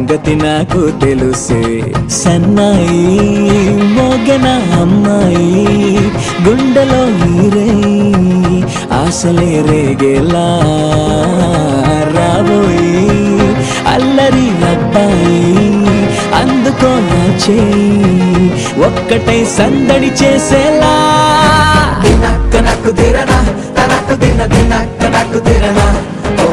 గతి నాకు తెలుసే సన్నాయి మోగన అమ్మాయి గుండెలో ఈరై ఆశలే రేగేలా రాబోయి అల్లరి అబ్బాయి అందుకో నా చేయి ఒక్కటై సందడి చేసేలా దినక్క నాకు దిరనా తనకు దిన దినక్క నాకు దిరనా ఓ